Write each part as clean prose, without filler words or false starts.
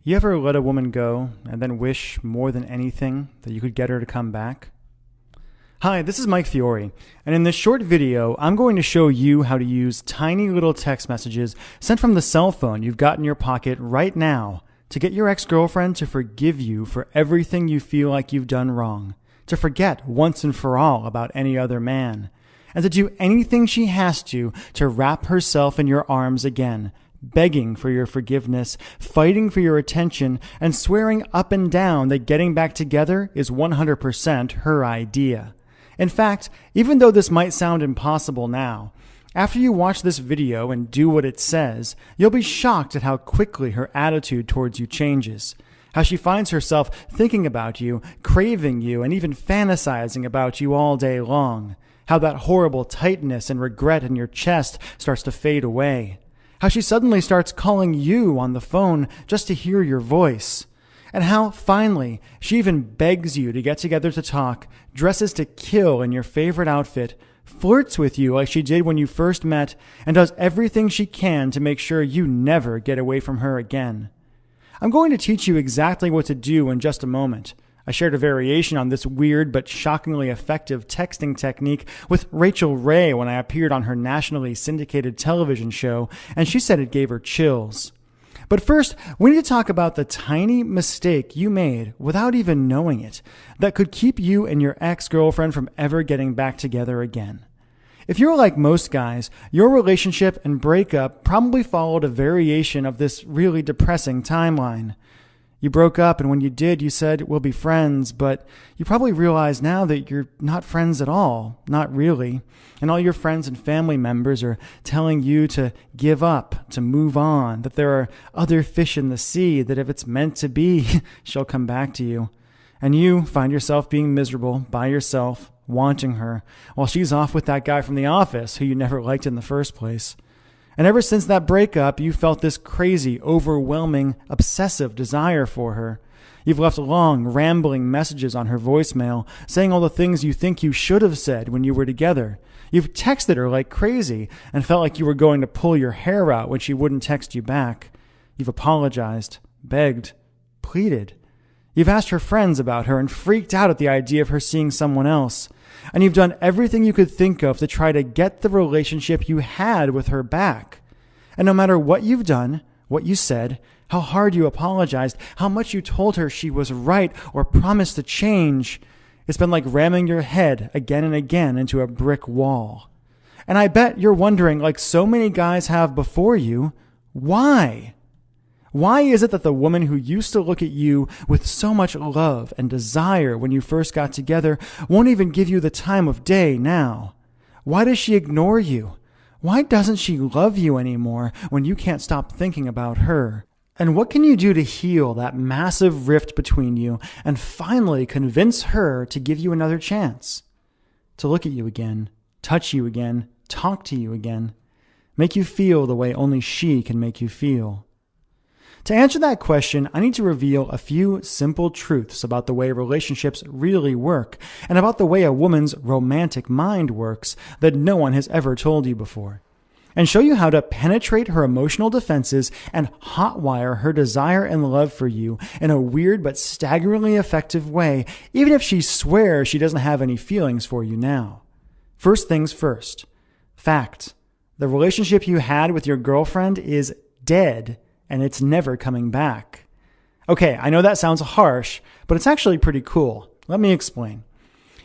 You ever let a woman go and then wish more than anything that you could get her to come back? Hi, this is Mike Fiore, and in this short video, I'm going to show you how to use tiny little text messages sent from the cell phone you've got in your pocket right now to get your ex-girlfriend to forgive you for everything you feel like you've done wrong, to forget once and for all about any other man, and to do anything she has to wrap herself in your arms again, begging for your forgiveness, fighting for your attention, and swearing up and down that getting back together is 100% her idea. In fact, even though this might sound impossible now, after you watch this video and do what it says, you'll be shocked at how quickly her attitude towards you changes, how she finds herself thinking about you, craving you, and even fantasizing about you all day long, how that horrible tightness and regret in your chest starts to fade away, how she suddenly starts calling you on the phone just to hear your voice, and how, finally, she even begs you to get together to talk, dresses to kill in your favorite outfit, flirts with you like she did when you first met, and does everything she can to make sure you never get away from her again. I'm going to teach you exactly what to do in just a moment. I shared a variation on this weird but shockingly effective texting technique with Rachel Ray when I appeared on her nationally syndicated television show, and she said it gave her chills. But first, we need to talk about the tiny mistake you made without even knowing it that could keep you and your ex-girlfriend from ever getting back together again. If you're like most guys, your relationship and breakup probably followed a variation of this really depressing timeline. You broke up, and when you did, you said, we'll be friends, but you probably realize now that you're not friends at all, not really, and all your friends and family members are telling you to give up, to move on, that there are other fish in the sea, that if it's meant to be, she'll come back to you. And you find yourself being miserable by yourself, wanting her, while she's off with that guy from the office who you never liked in the first place. And ever since that breakup, you felt this crazy, overwhelming, obsessive desire for her. You've left long, rambling messages on her voicemail, saying all the things you think you should have said when you were together. You've texted her like crazy and felt like you were going to pull your hair out when she wouldn't text you back. You've apologized, begged, pleaded. You've asked her friends about her and freaked out at the idea of her seeing someone else. And you've done everything you could think of to try to get the relationship you had with her back. And no matter what you've done, what you said, how hard you apologized, how much you told her she was right or promised to change, it's been like ramming your head again and again into a brick wall. And I bet you're wondering, like so many guys have before you, why? Why is it that the woman who used to look at you with so much love and desire when you first got together won't even give you the time of day now? Why does she ignore you? Why doesn't she love you anymore when you can't stop thinking about her? And what can you do to heal that massive rift between you and finally convince her to give you another chance? To look at you again, touch you again, talk to you again, make you feel the way only she can make you feel. To answer that question, I need to reveal a few simple truths about the way relationships really work and about the way a woman's romantic mind works that no one has ever told you before, and show you how to penetrate her emotional defenses and hotwire her desire and love for you in a weird but staggeringly effective way, even if she swears she doesn't have any feelings for you now. First things first. Fact. The relationship you had with your girlfriend is dead. And it's never coming back. Okay, I know that sounds harsh, but it's actually pretty cool. Let me explain.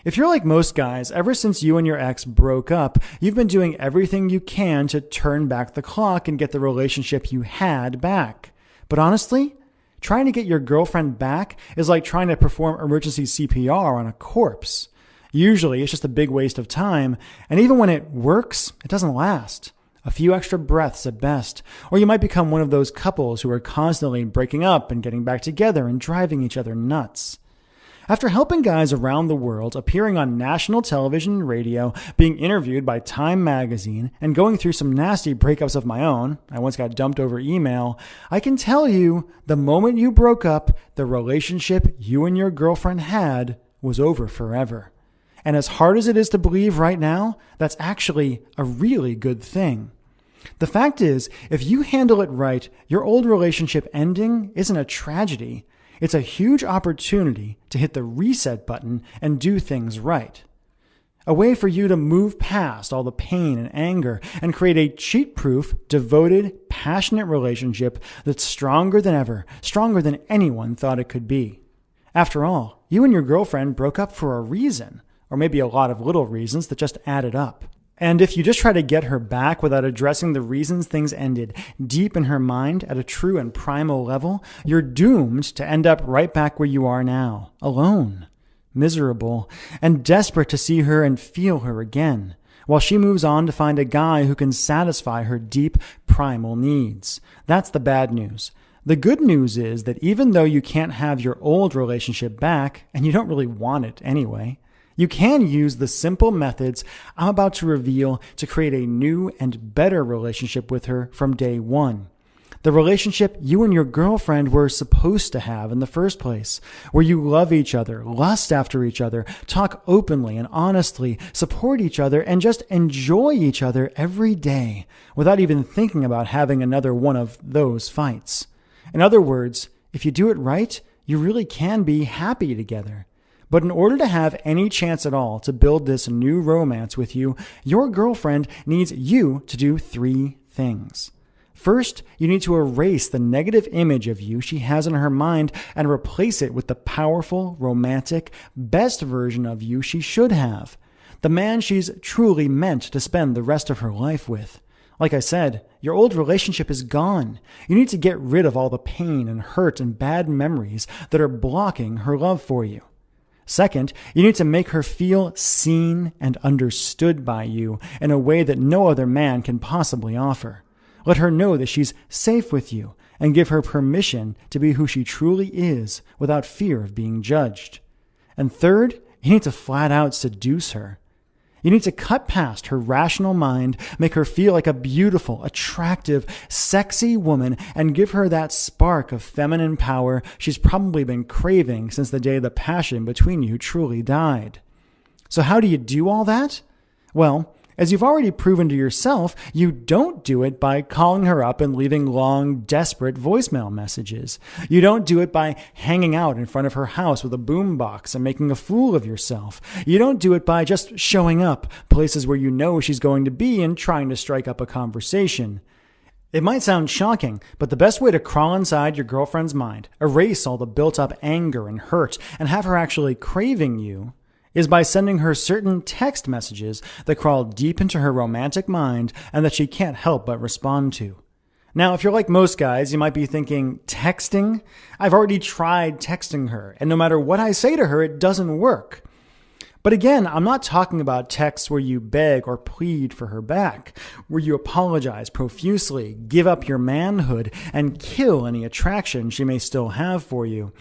If you're like most guys, ever since you and your ex broke up, you've been doing everything you can to turn back the clock and get the relationship you had back. But honestly, trying to get your girlfriend back is like trying to perform emergency CPR on a corpse. Usually, it's just a big waste of time, and even when it works, it doesn't last. A few extra breaths at best, or you might become one of those couples who are constantly breaking up and getting back together and driving each other nuts. After helping guys around the world, appearing on national television and radio, being interviewed by Time magazine, and going through some nasty breakups of my own, I once got dumped over email, I can tell you, the moment you broke up, the relationship you and your girlfriend had was over forever. And as hard as it is to believe right now, that's actually a really good thing. The fact is, if you handle it right, your old relationship ending isn't a tragedy. It's a huge opportunity to hit the reset button and do things right. A way for you to move past all the pain and anger and create a cheat-proof, devoted, passionate relationship that's stronger than ever, stronger than anyone thought it could be. After all, you and your girlfriend broke up for a reason, or maybe a lot of little reasons that just added up. And if you just try to get her back without addressing the reasons things ended deep in her mind at a true and primal level, you're doomed to end up right back where you are now, alone, miserable, and desperate to see her and feel her again, while she moves on to find a guy who can satisfy her deep, primal needs. That's the bad news. The good news is that even though you can't have your old relationship back, and you don't really want it anyway, you can use the simple methods I'm about to reveal to create a new and better relationship with her from day one. The relationship you and your girlfriend were supposed to have in the first place, where you love each other, lust after each other, talk openly and honestly, support each other, and just enjoy each other every day without even thinking about having another one of those fights. In other words, if you do it right, you really can be happy together. But in order to have any chance at all to build this new romance with you, your girlfriend needs you to do 3 things. First, you need to erase the negative image of you she has in her mind and replace it with the powerful, romantic, best version of you she should have. The man she's truly meant to spend the rest of her life with. Like I said, your old relationship is gone. You need to get rid of all the pain and hurt and bad memories that are blocking her love for you. Second, you need to make her feel seen and understood by you in a way that no other man can possibly offer. Let her know that she's safe with you and give her permission to be who she truly is without fear of being judged. And third, you need to flat out seduce her. You need to cut past her rational mind, make her feel like a beautiful, attractive, sexy woman, and give her that spark of feminine power she's probably been craving since the day the passion between you truly died. So how do you do all that? Well, as you've already proven to yourself, you don't do it by calling her up and leaving long, desperate voicemail messages. You don't do it by hanging out in front of her house with a boombox and making a fool of yourself. You don't do it by just showing up places where you know she's going to be and trying to strike up a conversation. It might sound shocking, but the best way to crawl inside your girlfriend's mind, erase all the built-up anger and hurt, and have her actually craving you, is by sending her certain text messages that crawl deep into her romantic mind and that she can't help but respond to. Now, if you're like most guys, you might be thinking, texting? I've already tried texting her, and no matter what I say to her, it doesn't work. But again, I'm not talking about texts where you beg or plead for her back, where you apologize profusely, give up your manhood, and kill any attraction she may still have for you.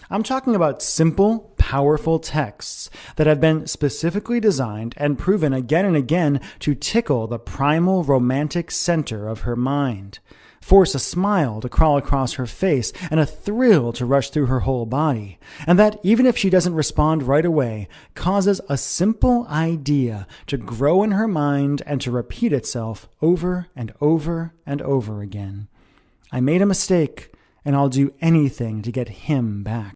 I'm talking about simple, powerful texts that have been specifically designed and proven again and again to tickle the primal romantic center of her mind, force a smile to crawl across her face and a thrill to rush through her whole body, and that, even if she doesn't respond right away, causes a simple idea to grow in her mind and to repeat itself over and over and over again. I made a mistake, and I'll do anything to get him back.